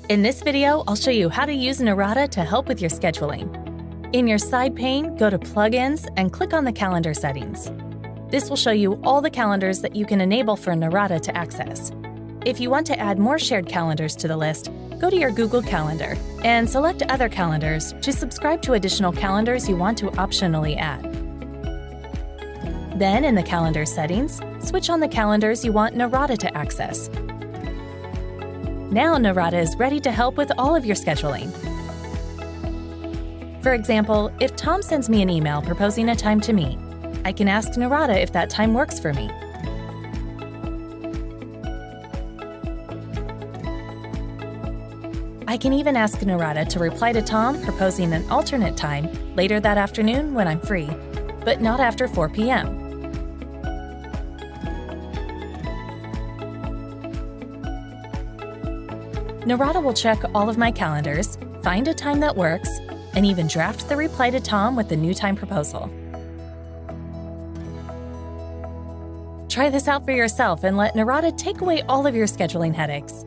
In this video, I'll show you how to use Narada to help with your scheduling. In your side pane, go to Plugins and click on the calendar settings. This will show you all the calendars that you can enable for Narada to access. If you want to add more shared calendars to the list, go to your Google Calendar and select Other Calendars to subscribe to additional calendars you want to optionally add. Then, in the calendar settings, switch on the calendars you want Narada to access. Now Narada is ready to help with all of your scheduling. For example, if Tom sends me an email proposing a time to meet, I can ask Narada if that time works for me. I can even ask Narada to reply to Tom proposing an alternate time later that afternoon when I'm free, but not after 4 p.m. Narada will check all of my calendars, find a time that works, and even draft the reply to Tom with the new time proposal. Try this out for yourself and let Narada take away all of your scheduling headaches.